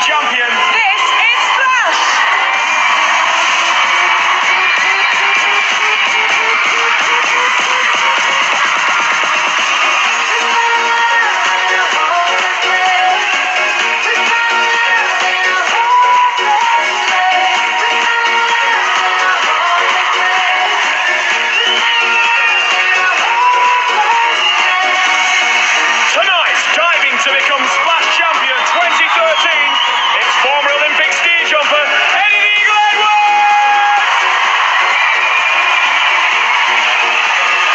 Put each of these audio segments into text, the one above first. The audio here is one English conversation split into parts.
champion. This is Splash! To become Splash Champion 2013, it's former Olympic ski jumper Eddie the Eagle Edwards!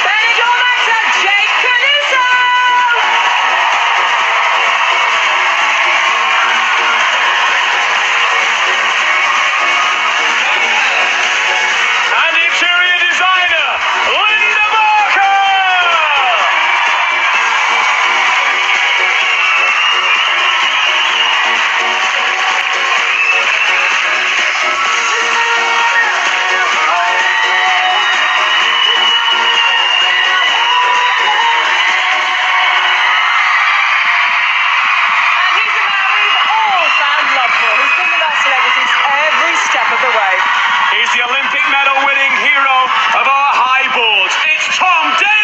Then it's all back to Jake Canuso! And interior designer Linda Barker! He's the Olympic medal winning hero of our high boards. It's Tom Daley!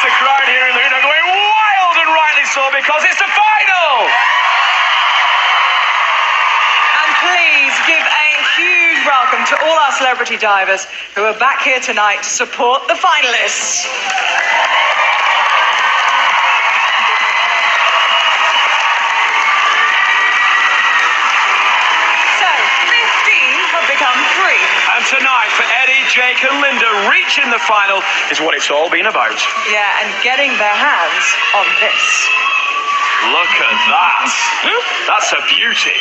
The crowd here in Luna going wild, and rightly so, because it's the final! And please give a huge welcome to all our celebrity divers who are back here tonight to support the finalists. So, 15 have become 3. And tonight, for Eddie, Jake and Linda, reaching the final is what it's all been about. Yeah, and getting their hands on this. Look at that. That's a beauty.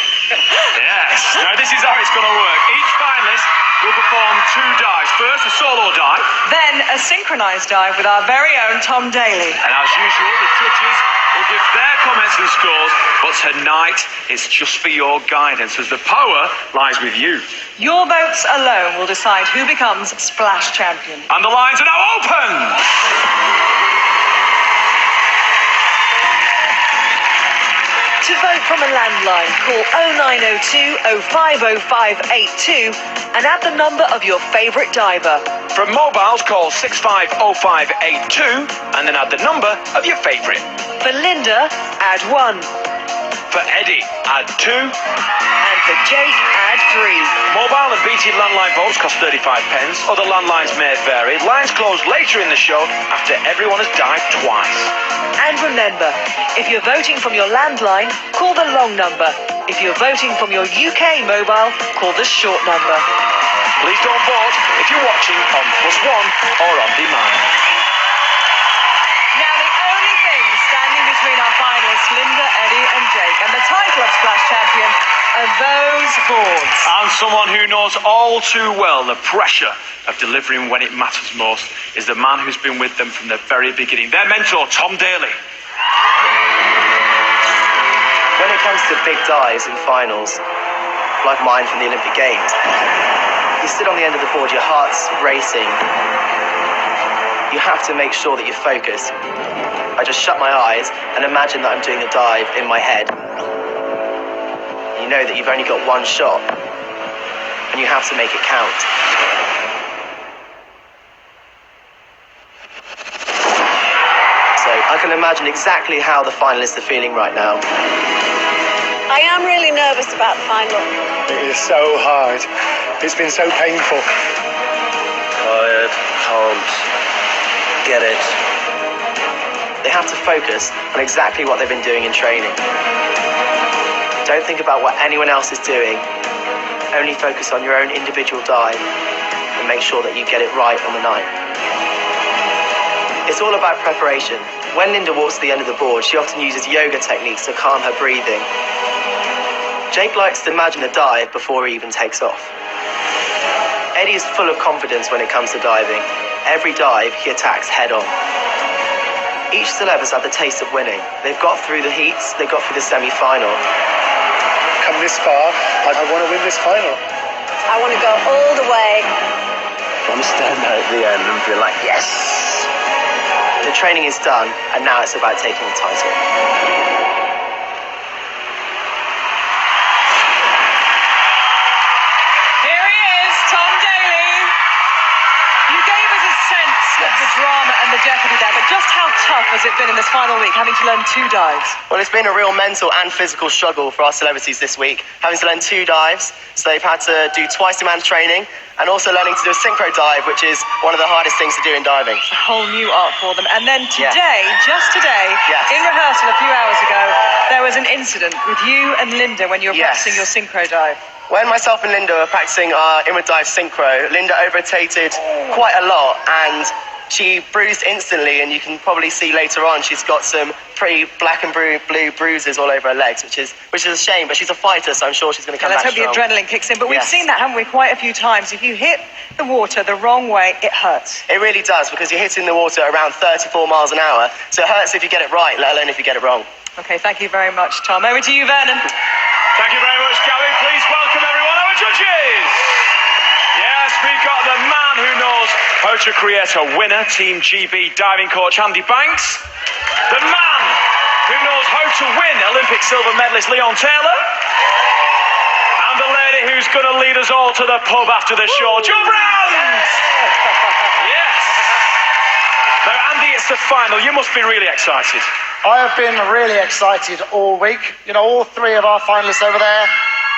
Yes. Now, this is how it's going to work. Each finalist will perform 2 dives. First, a solo dive. Then a synchronised dive with our very own Tom Daley. And as usual, the judges will give their comments and scores. But tonight, it's just for your guidance, as the power lies with you. Your votes alone will decide who becomes Splash Champion. And the lines are now open! To vote from a landline, call 0902 050582 and add the number of your favourite diver. From mobiles, call 650582 and then add the number of your favourite. For Linda, add 1. For Eddie, add 2. And for Jake, add 3. Mobile and BT landline votes cost 35 pence. Other landlines may vary. Lines close later in the show after everyone has dived twice. And remember, if you're voting from your landline, call the long number. If you're voting from your UK mobile, call the short number. Please don't vote if you're watching on +1 or on demand. Now, the only thing standing between our finalists, Linda, Eddie and Jake, and the title of Splash Champion are those boards. And someone who knows all too well the pressure of delivering when it matters most is the man who's been with them from the very beginning. Their mentor, Tom Daley. When it comes to big dives and finals, like mine from the Olympic Games, you sit on the end of the board, your heart's racing. You have to make sure that you're focused. I just shut my eyes and imagine that I'm doing a dive in my head. You know that you've only got one shot, and you have to make it count. So I can imagine exactly how the finalists are feeling right now. I am really nervous about the final. It is so hard. It's been so painful. Tired, can't get it. They have to focus on exactly what they've been doing in training. Don't think about what anyone else is doing. Only focus on your own individual dive and make sure that you get it right on the night. It's all about preparation. When Linda walks to the end of the board, she often uses yoga techniques to calm her breathing. Jake likes to imagine a dive before he even takes off. Eddie is full of confidence when it comes to diving. Every dive, he attacks head on. Each celeb has had the taste of winning. They've got through the heats, they got through the semi-final. Come this far, I want to win this final. I want to go all the way. I want to stand there at the end and feel like, yes! The training is done, and now it's about taking the title. Drama and the jeopardy there, but just how tough has it been in this final week, having to learn 2 dives? Well, it's been a real mental and physical struggle for our celebrities this week, having to learn 2 dives. So they've had to do twice the amount of training, and also learning to do a synchro dive, which is one of the hardest things to do in diving. A whole new art for them. And then today, just today, Yes. in rehearsal a few hours ago, there was an incident with you and Linda when you were Yes. practicing your synchro dive. When myself and Linda were practicing our inward dive synchro, Linda over-rotated quite a lot, and she bruised instantly, and you can probably see later on she's got some pretty black and blue bruises all over her legs, which is a shame, but she's a fighter, so I'm sure she's going to come Let's back hope the strong. adrenaline kicks in. But we've Yes. seen that, haven't we, quite a few times. If you hit the water the wrong way, it hurts. It really does, because you're hitting the water around 34 miles an hour, so it hurts if you get it right, let alone if you get it wrong. Okay, thank you very much, Tom. Over to you, Vernon. Thank you very much, Gabby. Please welcome everyone, our judges. Yes, we've got the man who knows how to create a winner, Team GB diving coach Andy Banks. The man who knows how to win, Olympic silver medalist Leon Taylor. And the lady who's going to lead us all to the pub after the show, Jo Brown. Yes. Now, Andy, it's the final. You must be really excited. I have been really excited all week. You know, all 3 of our finalists over there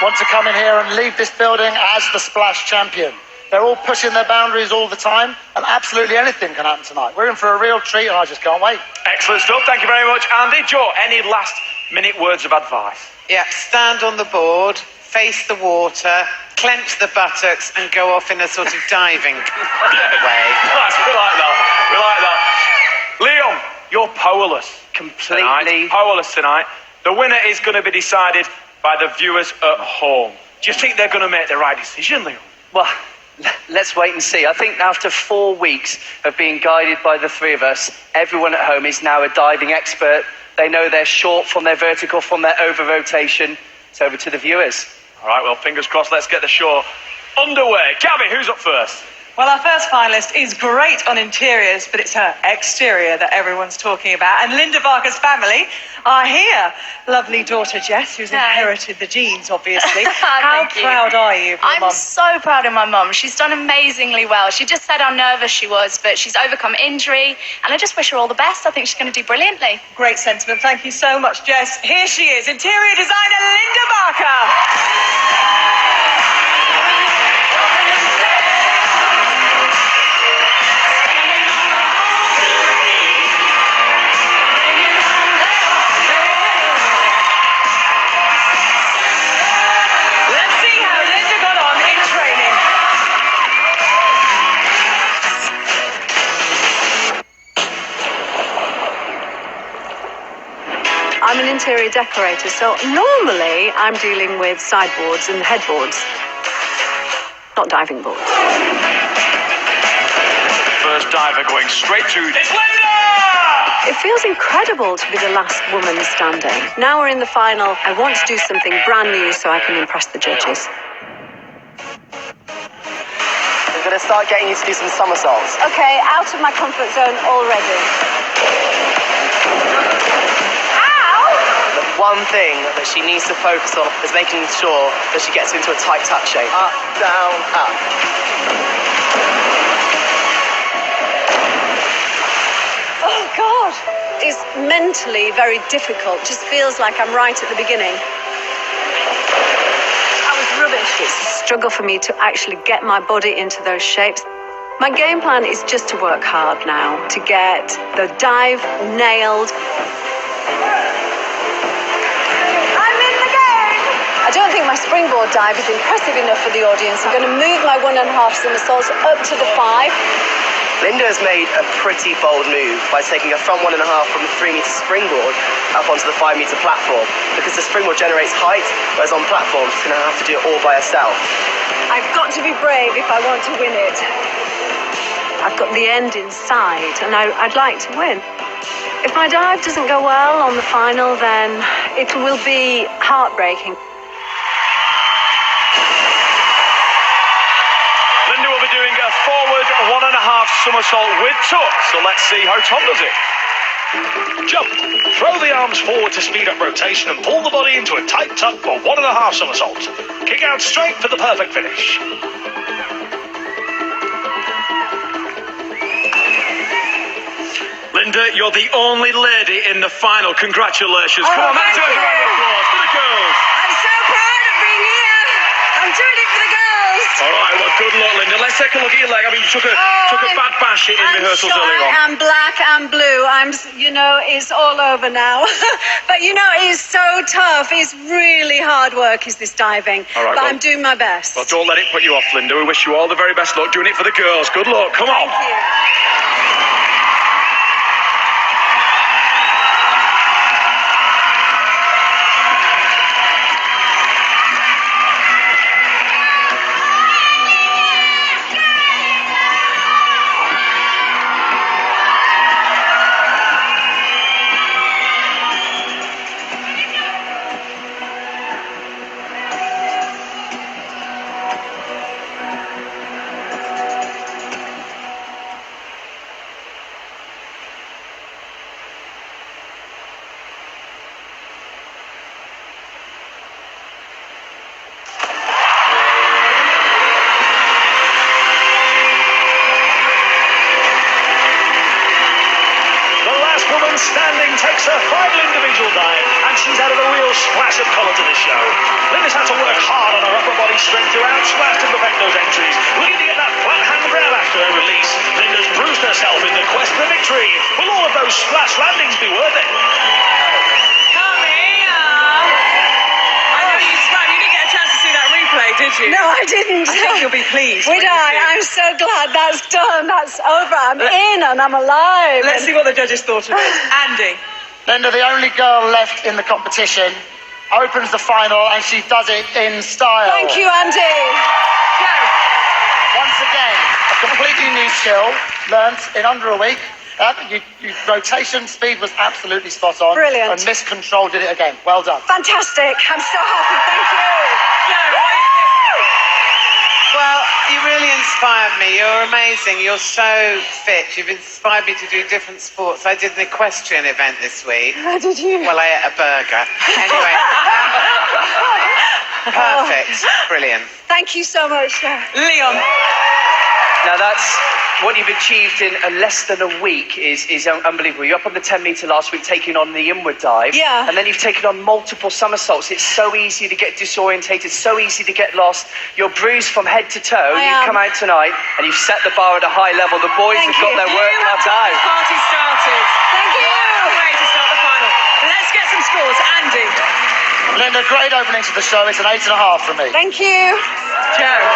want to come in here and leave this building as the Splash champion. They're all pushing their boundaries all the time, and absolutely anything can happen tonight. We're in for a real treat, and I just can't wait. Excellent stuff. Thank you very much, Andy. Jo, any last-minute words of advice? Yeah, stand on the board, face the water, clench the buttocks, and go off in a sort of diving way. Nice, we like that. We like that. Leon, you're powerless. Completely. Powerless tonight. The winner is going to be decided by the viewers at home. Do you think they're going to make the right decision, Leon? Well, let's wait and see. I think after 4 weeks of being guided by the 3 of us, everyone at home is now a diving expert. They know their short from their vertical, from their over-rotation. It's over to the viewers. All right, well, fingers crossed. Let's get the show underway. Gabby, who's up first? Well, our first finalist is great on interiors, but it's her exterior that everyone's talking about. And Linda Barker's family are here. Lovely daughter Jess, who's inherited the genes, obviously. How Thank you. proud are you of your I'm mum? so proud of my mum. She's done amazingly well. She just said how nervous she was, but she's overcome injury, and I just wish her all the best. I think she's going to do brilliantly. Great sentiment. Thank you so much, Jess. Here she is, interior designer Linda Barker. Let's see how Linda got on in training. I'm an interior decorator, so normally I'm dealing with sideboards and headboards, not diving boards. First diver going straight to... It's Linda! It feels incredible to be the last woman standing. Now we're in the final. I want to do something brand new so I can impress the judges. I'm going to start getting you to do some somersaults. Okay, out of my comfort zone already. The one thing that she needs to focus on is making sure that she gets into a tight tap shape. Up, down, up. Oh, God. It's mentally very difficult. Just feels like I'm right at the beginning. I was rubbish. It's a struggle for me to actually get my body into those shapes. My game plan is just to work hard now, to get the dive nailed. I'm in the game! I don't think my springboard dive is impressive enough for the audience. I'm going to move my 1.5 somersaults up to the 5. Linda has made a pretty bold move by taking a front 1.5 from the 3-meter springboard up onto the 5-meter platform, because the springboard generates height, whereas on platforms she's going to have to do it all by herself. I've got to be brave if I want to win it. I've got the end in sight, and I'd like to win. If my dive doesn't go well on the final, then it will be heartbreaking. Linda will be doing a forward 1.5 somersault with tuck, so let's see how Tom does it. Jump. Throw the arms forward to speed up rotation and pull the body into a tight tuck for 1.5 somersaults. Kick out straight for the perfect finish. Linda, you're the only lady in the final. Congratulations. Come on, let's do a round of applause for the girls. I'm so proud of being here. I'm doing it for the girls. All right, well, good luck, Linda. Let's take a look at your leg. I mean, you took a bad bash in rehearsals earlier on. I'm black and blue. It's all over now. But, it's so tough. It's really hard work, is this diving. All right, but I'm doing my best. Well, don't let it put you off, Linda. We wish you all the very best luck doing it for the girls. Good luck. Come on. Thank you. Standing takes her final individual dive, and she's added a real splash of colour to this show. Linda's had to work hard on her upper body strength throughout splash to perfect those entries. Looking to get that flat hand grab after her release. Linda's bruised herself in the quest for victory. Will all of those splash landings be worth it? Come here. I know you swam. You didn't get a chance to see that replay, did you? No, I didn't. I think you'll be pleased. Would I? I'm so glad that's done. That's over. I'm in and I'm alive. Let's see what the judges thought of it. Andy. Linda, the only girl left in the competition, opens the final and she does it in style. Thank you, Andy. Joe. Once again, a completely new skill, learnt in under a week. Rotation speed was absolutely spot on. Brilliant. And Miss Control did it again. Well done. Fantastic. I'm so happy. Thank you. Joe, what do you think? Well, you really inspired me. You're amazing. You're so fit. You've inspired me to do different sports. I did an equestrian event this week. How did you? Well, I ate a burger. Anyway. Perfect. Brilliant. Thank you so much. Leon. Now that's what you've achieved in less than a week is unbelievable. You're up on the 10-meter last week, taking on the inward dive. Yeah. And then you've taken on multiple somersaults. It's so easy to get disorientated, so easy to get lost. You're bruised from head to toe. You've come out tonight and you've set the bar at a high level. The boys have got their work cut out. The party started. Thank you. What a way to start the final. Let's get some scores. Andy. Linda, great opening to the show. It's an 8.5 from me. Thank you. Joe.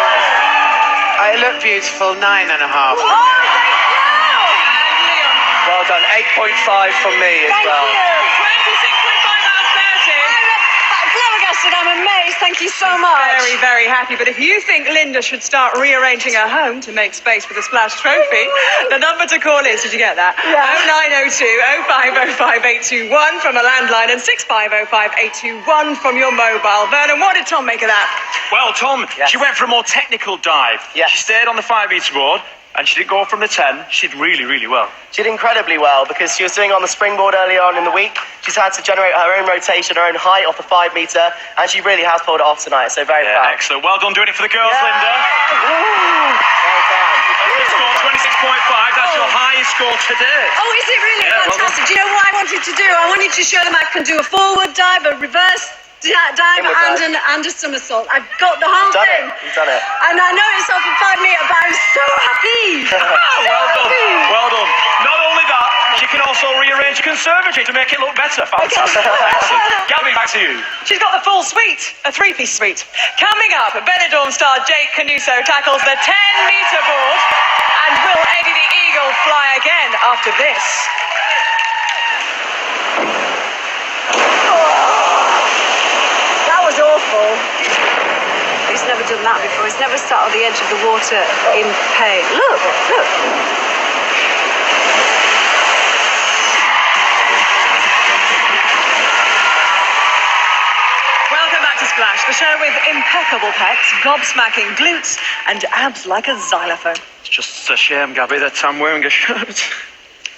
I look beautiful. 9.5. Oh, thank you. And Leon. Well done. 8.5 from me as Thank well. you. 26.5 out of 30. I'm flabbergasted. I'm amazed. Thank you so much. Very, very happy. But if you think Linda should start rearranging her home to make space for the Splash Trophy, the number to call is, did you get that? Yeah. 0902 0505 821 from a landline and 6505 821 from your mobile. Vernon, what did Tom make of that? Well, Tom, she went for a more technical dive. Yes. She stayed on the 5-meter board, and she didn't go from the 10. She did really, really well. She did incredibly well because she was doing it on the springboard earlier on in the week. She's had to generate her own rotation, her own height off the 5-meter, and she really has pulled it off tonight. So very proud. Excellent. Well done doing it for the girls, Yeah. Linda. Well done. Good score, 26.5. That's your highest score today. Oh, is it really? Yeah, well Fantastic. Do you know what I wanted to do? I wanted to show them I can do a forward dive, a reverse dive, Inward and a somersault. I've got the whole You've done thing. it. You've done it. And I know it's off a 5-meter, but I'm so happy. Well done. Well done. Not only that, she can also rearrange the conservatory to make it look better. Fantastic. Excellent. Gabby, back to you. She's got the full suite, a 3-piece suite. Coming up, Benidorm star Jake Canuso tackles the 10-meter board as And will Eddie the Eagle fly again after this? That was awful. He's never done that before. He's never sat on the edge of the water in pain. Look, look. Welcome back to Splash, the show with impeccable pecs, gobsmacking glutes, and abs like a xylophone. It's just a shame, Gabby, that I'm wearing a shirt.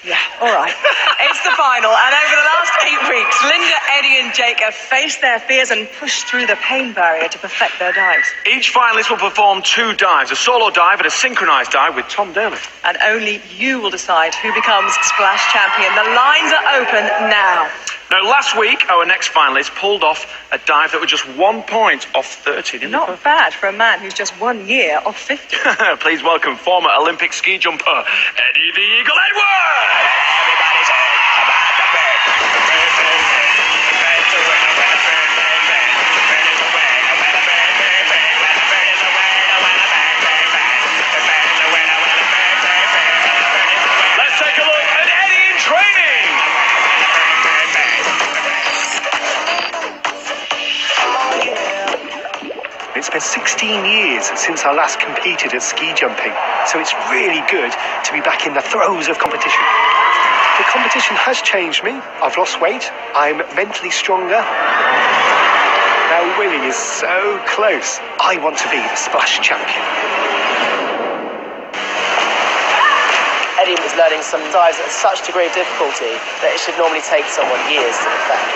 Yeah, all right. It's the final, and over the last 8 weeks, Linda, Eddie, and Jake have faced their fears and pushed through the pain barrier to perfect their dives. Each finalist will perform 2 dives, a solo dive and a synchronised dive with Tom Daly. And only you will decide who becomes Splash champion. The lines are open now. Now, last week, our next finalist pulled off a dive that was just 1 point off 30. Not bad for a man who's just 1 year off 50. Please welcome former Olympic ski jumper, Eddie the Eagle Edwards! Everybody's heard about the bird. The bird's a winner, when a bird, bird, bird. The bird is a winner, when a bird, bird, bird. When a bird is a winner, when a bird, bird, bird. The bird is a winner, when a bird, bird, bird. The bird is a winner. Let's take a look at Eddie in training. It's been 16 years since I last competed at ski jumping, so it's really good to be back in the throes of competition. The competition has changed me. I've lost weight. I'm mentally stronger. Now winning is so close. I want to be the Splash champion. Eddie is learning some dives at such degree of difficulty that it should normally take someone years to perfect.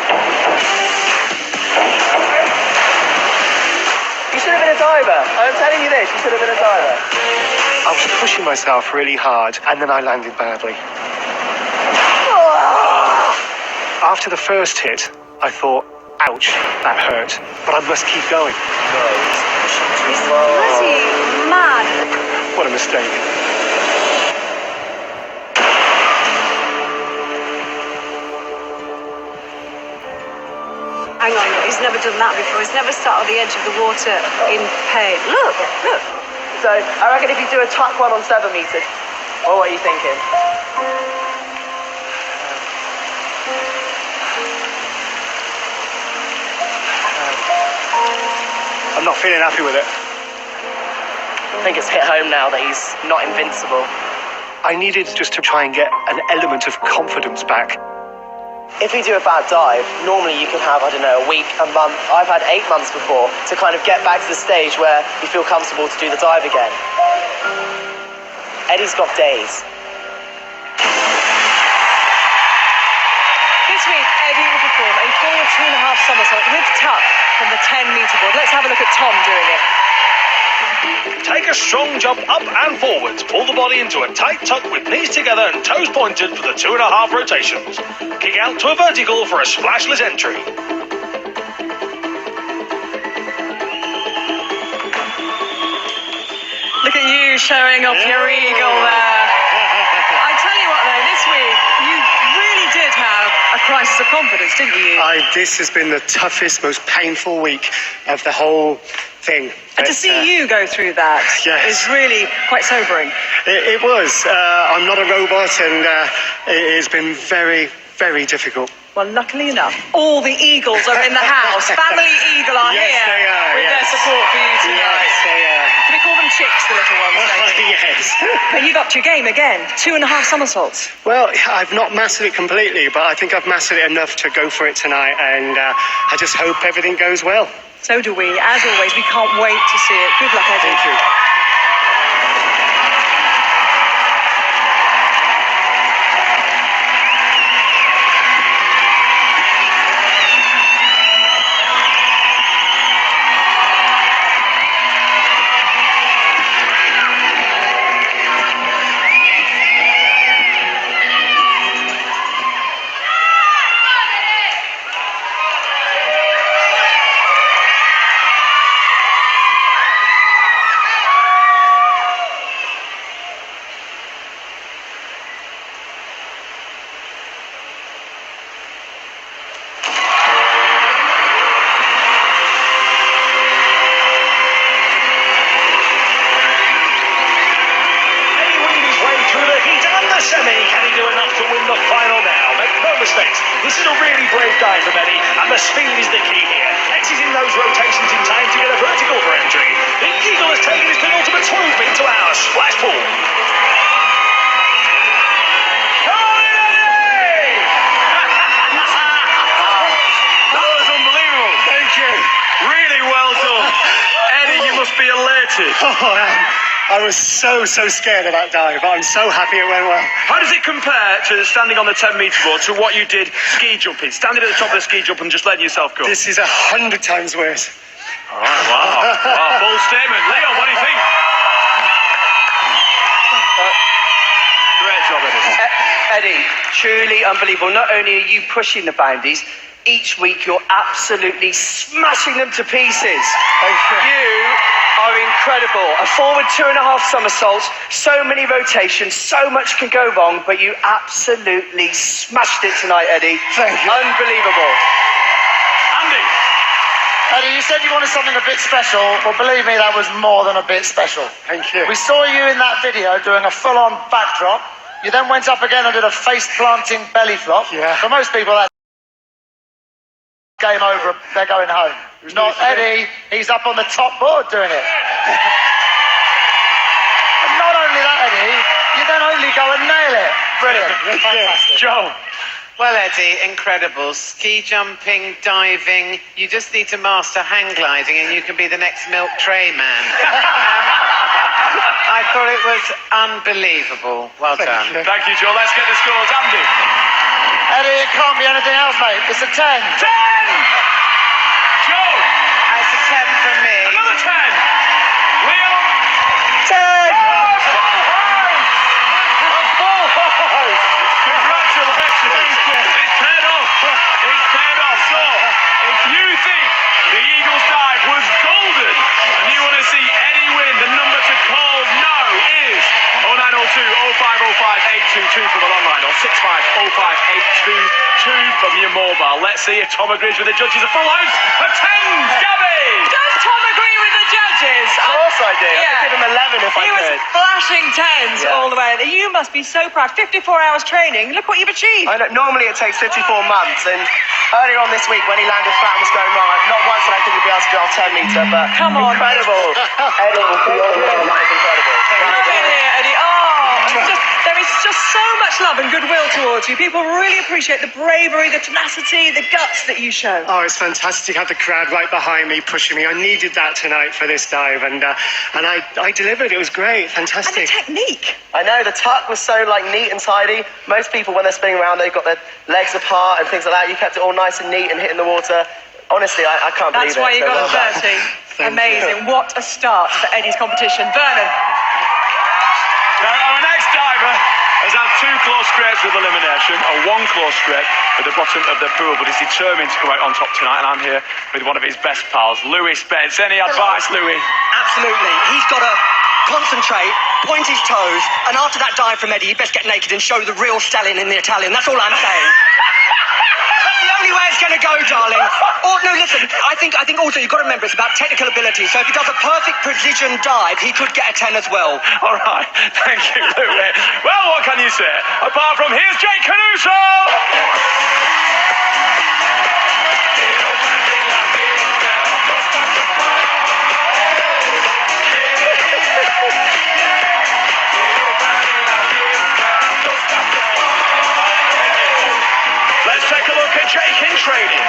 You should have been a diver. I'm telling you this, you should have been a diver. I was pushing myself really hard, and then I landed badly. After the first hit, I thought, ouch, that hurt. But I must keep going. He's bloody mad. What a mistake. Hang on, he's never done that before. He's never sat on the edge of the water in pain. Look, look. So, I reckon if you do a tuck one on 7 meters, what are you thinking? I'm not feeling happy with it. I think it's hit home now that he's not invincible. I needed just to try and get an element of confidence back. If you do a bad dive, normally you can have, I don't know, a week, a month. I've had 8 months before to kind of get back to the stage where you feel comfortable to do the dive again. Eddie's got days. This week, Eddie will perform a forward 2.5 somersault with tuck from the 10-meter board. Let's have a look at Tom doing it. Take a strong jump up and forwards. Pull the body into a tight tuck with knees together and toes pointed for the 2.5 rotations. Kick out to a vertical for a splashless entry. Look at you showing off your eagle there. I tell you what, though, this week you really did have a crisis of confidence, didn't you? This has been the toughest, most painful week of the whole thing. And to see you go through that is really quite sobering. It was. I'm not a robot, and it has been very, very difficult. Well, luckily enough, all the Eagles are in the house. Family Eagle are Yes, here they are, with yes. their support for you tonight. Yes, they are. Can we call them chicks, the little ones? Yes. But you've upped your game again. 2.5 somersaults. Well, I've not mastered it completely, but I think I've mastered it enough to go for it tonight, and I just hope everything goes well. So do we. As always, we can't wait to see it. Good luck, Eddie. Thank you. the semi. Can he do enough to win the final now? Make no mistakes, this is a really brave dive from Eddie, and the speed is the key here. Exiting those rotations in time to get a vertical for entry. The Eagle has taken his penultimate swoop into our splash pool. Really well done. Eddie, you must be elated. Oh, I was so scared of that dive, but I'm so happy it went well. How does it compare to standing on the 10-metre board to what you did ski jumping? Standing at the top of the ski jump and just letting yourself go. This is 100 times worse. All right, wow, bold statement. Leon, what do you think? Great job, Eddie. Eddie, truly unbelievable. Not only are you pushing the boundaries, each week you're absolutely smashing them to pieces. Thank you. You are incredible. A forward 2.5 somersaults, so many rotations, so much can go wrong, but you absolutely smashed it tonight, Eddie. Thank you. Unbelievable. Andy. Eddie, you said you wanted something a bit special. Well, believe me, that was more than a bit special. Thank you. We saw you in that video doing a full-on backdrop. You then went up again and did a face-planting belly flop. Yeah. For most people, that's game over. They're going home. Not Eddie. He's up on the top board doing it. And not only that, Eddie, you then only go and nail it. Brilliant. Fantastic. Joe. Well, Eddie, incredible. Ski jumping, diving. You just need to master hang gliding and you can be the next milk tray man. I thought it was unbelievable. Well done. Thank you, Joe. Let's get the scores. Andy. Eddie, it can't be anything else, mate. It's a 10. 10! Joe. That's a 10 from me. Another 10. Leon. 10! Congratulations. It's paid off. It's paid off. So, if you think the Eagles dive was golden and you want to see Eddie win, the number to call now is 0902 0505 822 from the landline or 65 05 822 from your mobile. Let's see if Tom agrees with the judges. A full house of 10s. Gabby! Does Tom agree with the judges? Of course I do. I Yeah. could give him 11 if I He was could. flashing 10s Yeah. all the way. You must be so proud. 54 hours training. Look what you've achieved. I know, normally it takes 54 months, and earlier on this week when he landed flat and was going wrong, not once did I think he'd be able to do our 10 metre, but Come on. incredible. Eddie, that was incredible. Love you here, Eddie. Oh, there is just so much love and goodwill towards you. People really appreciate the bravery, the tenacity, the guts that you show. Oh, it's fantastic. I had the crowd right behind me, pushing me. I needed that tonight for this dive, and I delivered. It was great. And the Fantastic. technique. I know, the tuck was so neat and tidy. Most people, when they're spinning around, they've got their legs apart and things like that. You kept it all nice and neat and hitting the water. Honestly, I can't believe it. That's why you So got well a done. 30. Thank Amazing. you. What a start for Eddie's competition. Vernon. Now, our next diver has had 2 close scrapes with elimination, or 1 close scrape at the bottom of the pool, but he's determined to come out on top tonight, and I'm here with one of his best pals, Louis Spence. Any advice, Louis? Absolutely. He's got to concentrate, point his toes, and after that dive from Eddie, he best get naked and show the real stallion in the Italian. That's all I'm saying. That's the only way it's going to go, darling. Oh, no, listen, I think also you've got to remember it's about technical ability. So if he does a perfect precision dive, he could get a 10 as well. All right, thank you, Louis. Well, what can you say? Apart from, here's Jake Canuso! Let's take a look at Jake in training.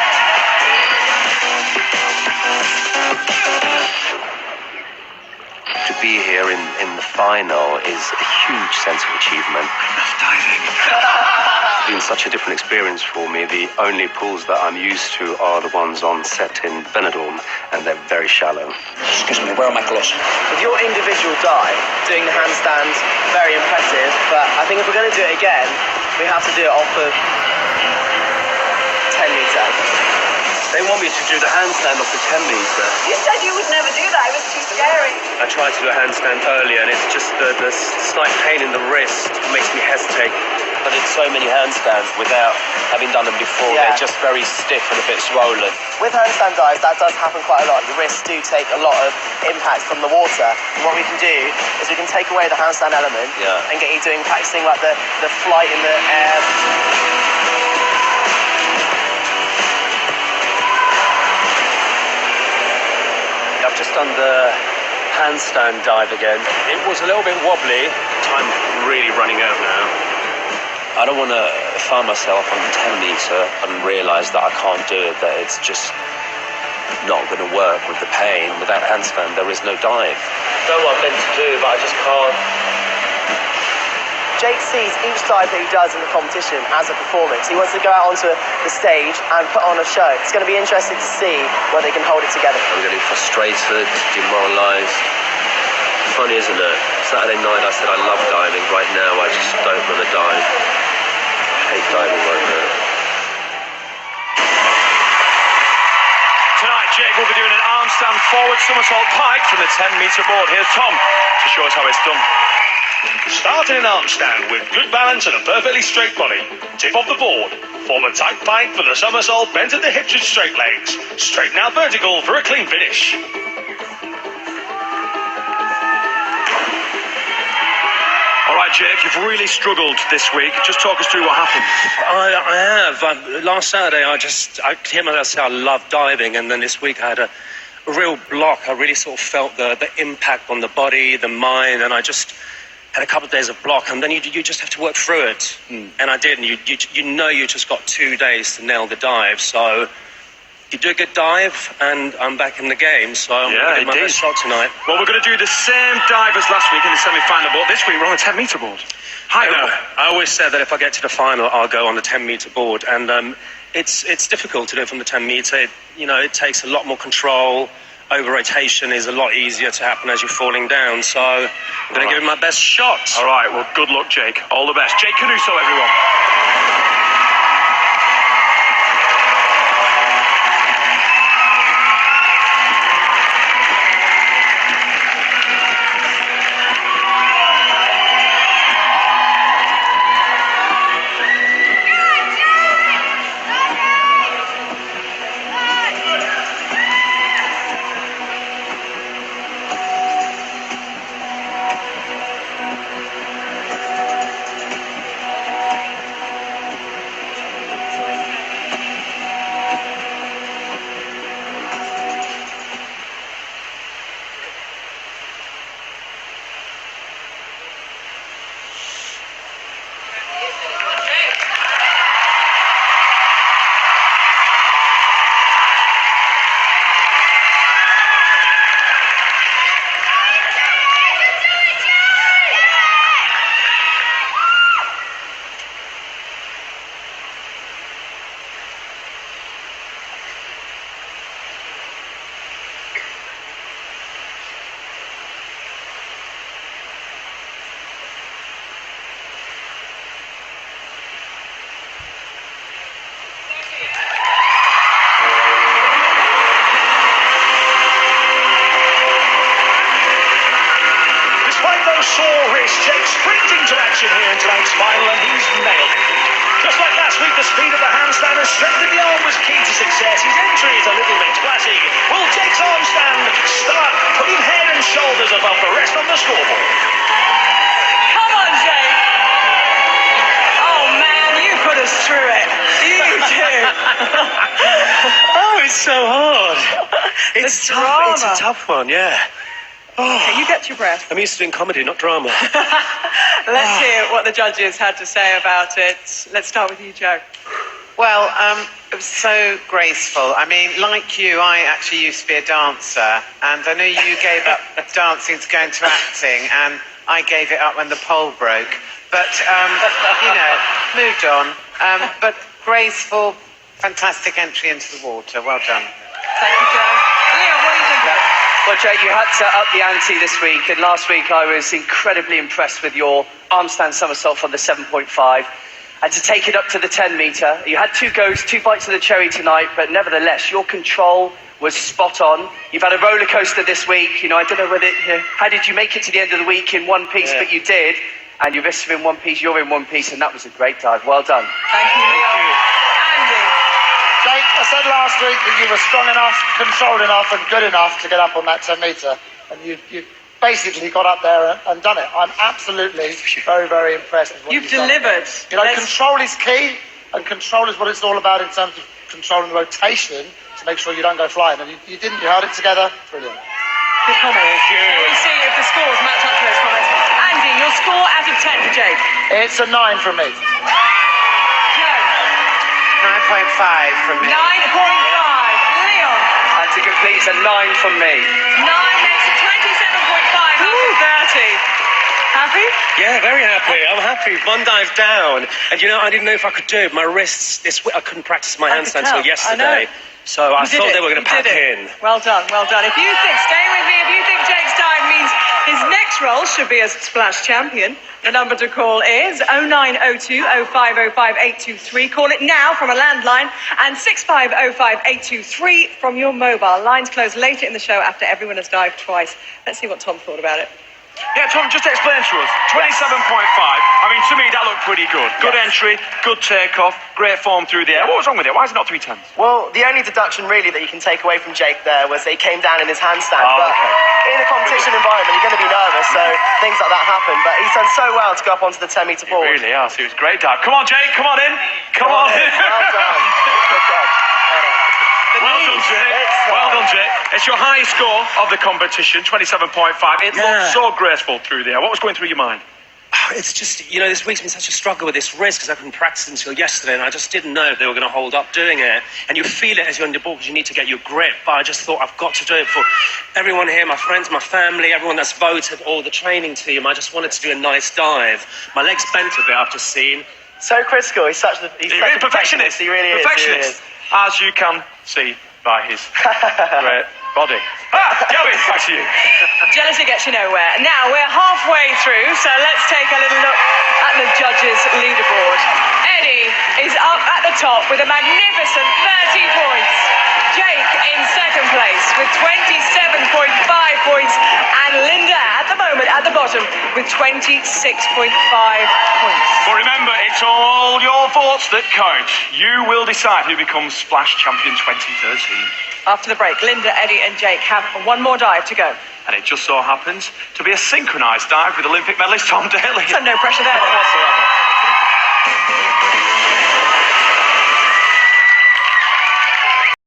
To be here in the final is a huge sense of achievement. It's been such a different experience for me. The only pools that I'm used to are the ones on set in Benidorm, and they're very shallow. Excuse me, where are my gloves? With your individual dive, doing the handstands, very impressive, but I think if we're going to do it again, we have to do it off of 10 metre. They want me to do the handstand off the 10 metre. You said you would never do that. It was too scary. I tried to do a handstand earlier, and it's just the slight pain in the wrist makes me hesitate. I did so many handstands without having done them before. Yeah. They're just very stiff and a bit swollen. With handstand dives, that does happen quite a lot. Your wrists do take a lot of impact from the water. And what we can do is we can take away the handstand element and get you practicing like the flight in the air. I've just done the handstand dive again. It was a little bit wobbly. Time's really running out now. I don't want to find myself on the 10 metre and realise that I can't do it, that it's just not going to work with the pain. Without handstand, there is no dive. I know what I'm meant to do, but I just can't. Jake sees each dive that he does in the competition as a performance. He wants to go out onto the stage and put on a show. It's going to be interesting to see whether they can hold it together. I'm getting frustrated, demoralised. Funny, isn't it? Saturday night I said I love diving. Right now I just don't want to dive. I hate diving right now. Tonight, Jake will be doing an arm stand forward somersault pike from the 10 metre board. Here's Tom to show us how it's done. Start in an arm stand with good balance and a perfectly straight body. Tip off the board. Form a tight pike for the somersault, bent at the hips with straight legs. Straighten out vertical for a clean finish. All right, Jake, you've really struggled this week. Just talk us through what happened. I have. Last Saturday, I hit myself. I love diving, and then this week I had a real block. I really sort of felt the impact on the body, the mind, and I just had a couple of days of block. And then you just have to work through it, and I did. And you just got 2 days to nail the dive. So you do a good dive, and I'm back in the game. So I'm going to do my best shot tonight. Well, we're going to do the same dive as last week in the semi-final, but this week we're on a 10 metre board. I always said that if I get to the final, I'll go on the 10 metre board, and it's difficult to do it from the 10 metre. It takes a lot more control. Over rotation is a lot easier to happen as you're falling down. So I'm going to give it my best shot. All right. Well, good luck, Jake. All the best. Jake Canuso, everyone. Sore wrist, Jake sprinting to action here in tonight's final, and he's nailed it. Just like last week, the speed of the handstand and strength of the arm was key to success. His entry is a little bit flashy. Will Jake's arm stand start putting head and shoulders above the rest on the scoreboard? Come on, Jake. Oh, man, you put us through it. You do. Oh, it's so hard. It's tough. It's a tough one, yeah. Okay, you get your breath. I'm used to doing comedy, not drama. Let's hear what the judges had to say about it. Let's start with you, Joe. Well, it was so graceful. I mean, like you, I actually used to be a dancer, and I know you gave up dancing to go into acting, and I gave it up when the pole broke. But, moved on. But graceful, fantastic entry into the water. Well done. Thank you, Joe. Leon, what do you think of it? Well, Jake, you had to up the ante this week, and last week I was incredibly impressed with your arm stand somersault from the 7.5. and to take it up to the 10 metre. You had 2 goes, 2 bites of the cherry tonight, but nevertheless, your control was spot on. You've had a roller coaster this week. I don't know whether, how did you make it to the end of the week in one piece, but you did. And your wrists are in one piece, you're in one piece, and that was a great dive. Well done. Thank you, Leon. Andy. Jake, I said last week that you were strong enough, controlled enough, and good enough to get up on that 10 metre. And you basically got up there and done it. I'm absolutely very, very impressed with what you've delivered. Control is key, and control is what it's all about in terms of controlling rotation to make sure you don't go flying. And you didn't. You held it together. Brilliant. Good comment. Shall we see if the scores match up to those comments? Andy, your score out of 10 for Jake? It's a 9 from me. 9.5 from me. 9.5. Leon? And to complete, it's a 9 from me. 9 makes it 27.5 out of 30. Happy? Yeah, very happy. I'm happy. One dive down. And I didn't know if I could do it. My wrists, I couldn't practice my handstand until yesterday. So I thought they were going to pack in. Well done, well done. If you think, stay with me, if you think Jake's dive means his next role should be as Splash champion, the number to call is 0902 0505 823. Call it now from a landline, and 6505 823 from your mobile. Lines close later in the show after everyone has dived twice. Let's see what Tom thought about it. Yeah, Tom, just explain to us. 27.5. I mean, to me, that looked pretty good. Good entry, good takeoff, great form through the air. What was wrong with it? Why is it not 3 10s? Well, the only deduction really that you can take away from Jake there was that he came down in his handstand. Oh, but in a competition environment, you're going to be nervous, so things like that happen. But he's done so well to go up onto the 10 metre board. Really has. It was a great dive. Come on, Jake. Come on in. Come on in. Well done. Good job. Well done, Jake. Well done, Jake. It's your highest score of the competition, 27.5. It looked so graceful through there. What was going through your mind? It's just, this week's been such a struggle with this wrist because I couldn't practice until yesterday, and I just didn't know if they were going to hold up doing it. And you feel it as you're on the ball because you need to get your grip. But I just thought, I've got to do it for everyone here, my friends, my family, everyone that's voted, all the training team. I just wanted to do a nice dive. My legs bent a bit, I've just seen. So critical. He's such a perfectionist. He really is. Perfectionist. As you can see by his great body. Gabby, back to you. Jealousy gets you nowhere. Now we're halfway through, so let's take a little look at the judges' leaderboard. Eddie is up at the top with a magnificent 30 points. Jake in second place with 27.5 points, and Linda at the moment at the bottom with 26.5 points. But remember, it's all your votes that count. You will decide who becomes Splash Champion 2013. After the break, Linda, Eddie and Jake have one more dive to go. And it just so happens to be a synchronised dive with Olympic medalist Tom Daly. So no pressure there. Not whatsoever.